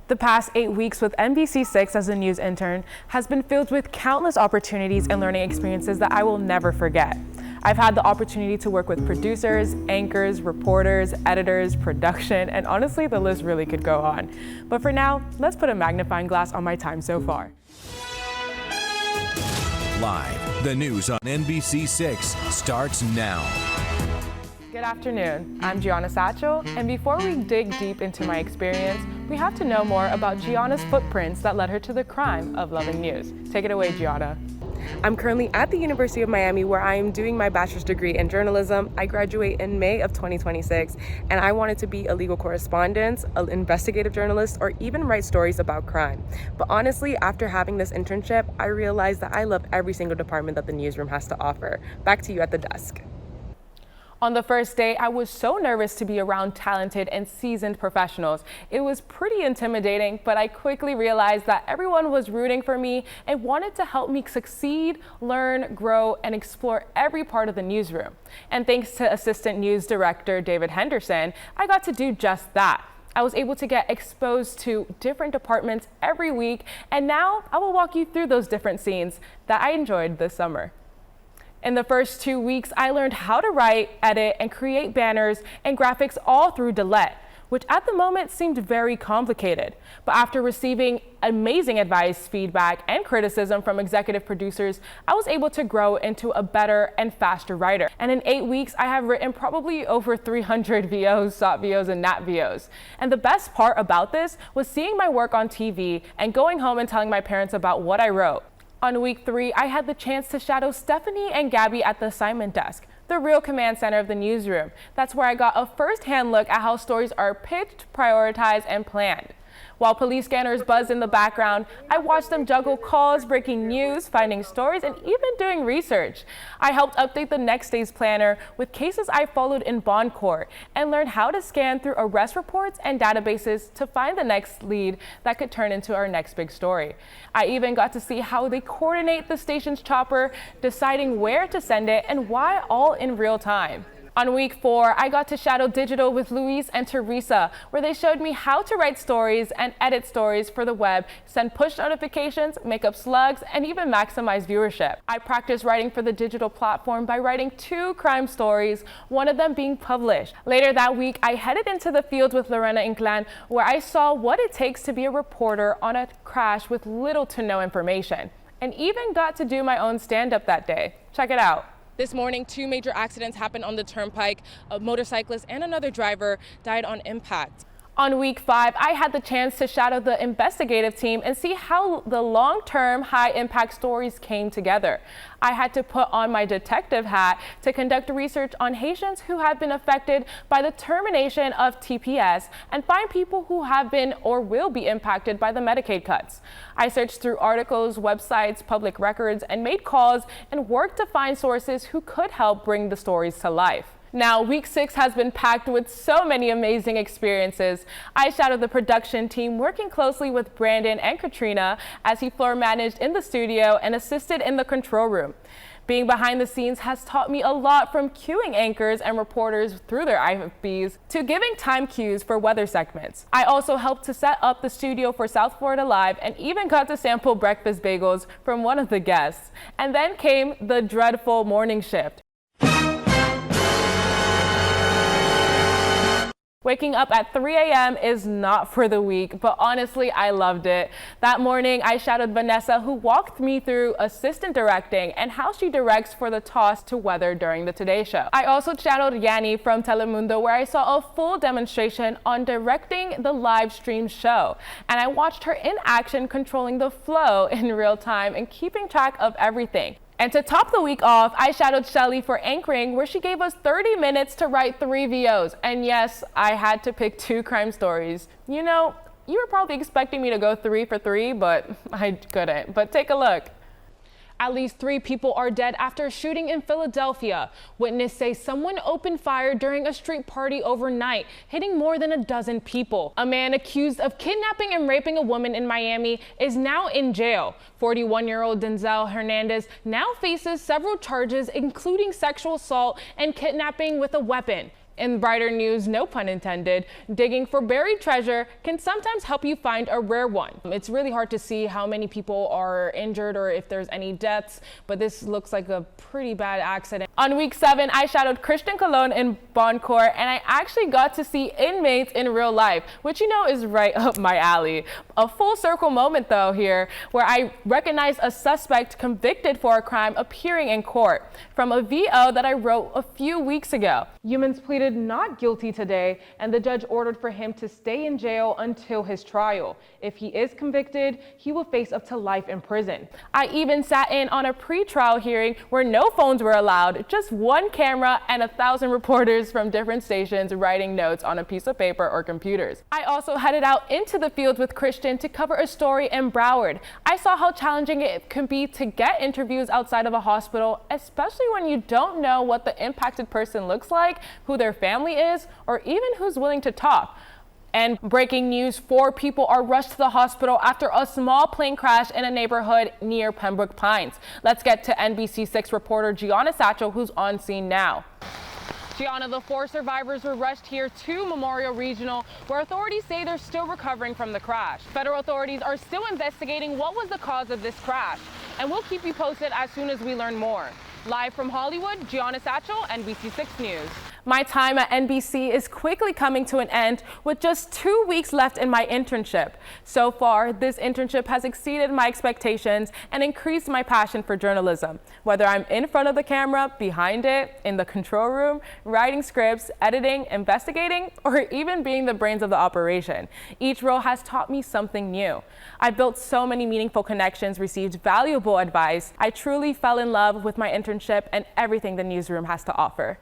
The past 8 weeks with NBC6 as a news intern has been filled with countless opportunities and learning experiences that I will never forget. I've had the opportunity to work with producers, anchors, reporters, editors, production, and honestly, the list really could go on. But for now, let's put a magnifying glass on my time so far. Live, the news on NBC6 starts now. Good afternoon, I'm Gianna Satchell, and before we dig deep into my experience, we have to know more about Gianna's footprints that led her to the crime of loving news. Take it away, Gianna. I'm currently at the University of Miami where I am doing my bachelor's degree in journalism. I graduate in May of 2026, and I wanted to be a legal correspondent, an investigative journalist, or even write stories about crime. But honestly, after having this internship, I realized that I love every single department that the newsroom has to offer. Back to you at the desk. On the first day, I was so nervous to be around talented and seasoned professionals. It was pretty intimidating, but I quickly realized that everyone was rooting for me and wanted to help me succeed, learn, grow, and explore every part of the newsroom. And thanks to Assistant News Director David Henderson, I got to do just that. I was able to get exposed to different departments every week, and now I will walk you through those different scenes that I enjoyed this summer. In the first 2 weeks, I learned how to write, edit, and create banners and graphics all through Delete, which at the moment seemed very complicated. But after receiving amazing advice, feedback, and criticism from executive producers, I was able to grow into a better and faster writer. And in 8 weeks, I have written probably over 300 VOs, SOT VOs, and NAT VOs. And the best part about this was seeing my work on TV and going home and telling my parents about what I wrote. On week 3, I had the chance to shadow Stephanie and Gabby at the assignment desk, the real command center of the newsroom. That's where I got a first-hand look at how stories are pitched, prioritized, and planned. While police scanners buzzed in the background, I watched them juggle calls, breaking news, finding stories, and even doing research. I helped update the next day's planner with cases I followed in bond court and learned how to scan through arrest reports and databases to find the next lead that could turn into our next big story. I even got to see how they coordinate the station's chopper, deciding where to send it and why, all in real time. On week 4, I got to shadow digital with Luis and Teresa, where they showed me how to write stories and edit stories for the web, send push notifications, make up slugs, and even maximize viewership. I practiced writing for the digital platform by writing 2 crime stories, one of them being published. Later that week, I headed into the field with Lorena Inclán, where I saw what it takes to be a reporter on a crash with little to no information, and even got to do my own stand-up that day. Check it out. This morning, 2 major accidents happened on the turnpike. A motorcyclist and another driver died on impact. On week 5, I had the chance to shadow the investigative team and see how the long-term, high-impact stories came together. I had to put on my detective hat to conduct research on Haitians who have been affected by the termination of TPS and find people who have been or will be impacted by the Medicaid cuts. I searched through articles, websites, public records, and made calls and worked to find sources who could help bring the stories to life. Now, week 6 has been packed with so many amazing experiences. I shadowed the production team, working closely with Brandon and Katrina as he floor managed in the studio and assisted in the control room. Being behind the scenes has taught me a lot, from cueing anchors and reporters through their IFBs to giving time cues for weather segments. I also helped to set up the studio for South Florida Live and even got to sample breakfast bagels from one of the guests. And then came the dreadful morning shift. Waking up at 3 a.m. is not for the weak, but honestly, I loved it. That morning, I shadowed Vanessa, who walked me through assistant directing and how she directs for the toss to weather during the Today Show. I also shadowed Yanni from Telemundo, where I saw a full demonstration on directing the live stream show. And I watched her in action, controlling the flow in real time and keeping track of everything. And to top the week off, I shadowed Shelly for anchoring, where she gave us 30 minutes to write 3 VOs. And yes, I had to pick 2 crime stories. You know, you were probably expecting me to go 3 for 3, but I couldn't. But take a look. At least 3 people are dead after a shooting in Philadelphia. Witnesses say someone opened fire during a street party overnight, hitting more than a dozen people. A man accused of kidnapping and raping a woman in Miami is now in jail. 41-year-old Denzel Hernandez now faces several charges, including sexual assault and kidnapping with a weapon. In brighter news, no pun intended, digging for buried treasure can sometimes help you find a rare one. It's really hard to see how many people are injured or if there's any deaths, but this looks like a pretty bad accident. On week 7, I shadowed Christian Colon in Bon Court, and I actually got to see inmates in real life, which you know is right up my alley. A full circle moment though here, where I recognized a suspect convicted for a crime appearing in court from a VO that I wrote a few weeks ago. Humans pleaded not guilty today, and the judge ordered for him to stay in jail until his trial. If he is convicted, he will face up to life in prison. I even sat in on a pre-trial hearing where no phones were allowed, just one camera and 1,000 reporters from different stations writing notes on a piece of paper or computers. I also headed out into the fields with Christian to cover a story in Broward. I saw how challenging it can be to get interviews outside of a hospital, especially when you don't know what the impacted person looks like, who their family is, or even who's willing to talk. And breaking news, 4 people are rushed to the hospital after a small plane crash in a neighborhood near Pembroke Pines. Let's get to NBC6 reporter Gianna Satchell, who's on scene now. Gianna, the 4 survivors were rushed here to Memorial Regional, where authorities say they're still recovering from the crash. Federal authorities are still investigating what was the cause of this crash, and we'll keep you posted as soon as we learn more. Live from Hollywood, Gianna Satchell, NBC6 News. My time at NBC is quickly coming to an end with just 2 weeks left in my internship. So far, this internship has exceeded my expectations and increased my passion for journalism. Whether I'm in front of the camera, behind it, in the control room, writing scripts, editing, investigating, or even being the brains of the operation, each role has taught me something new. I built so many meaningful connections, received valuable advice. I truly fell in love with my internship and everything the newsroom has to offer.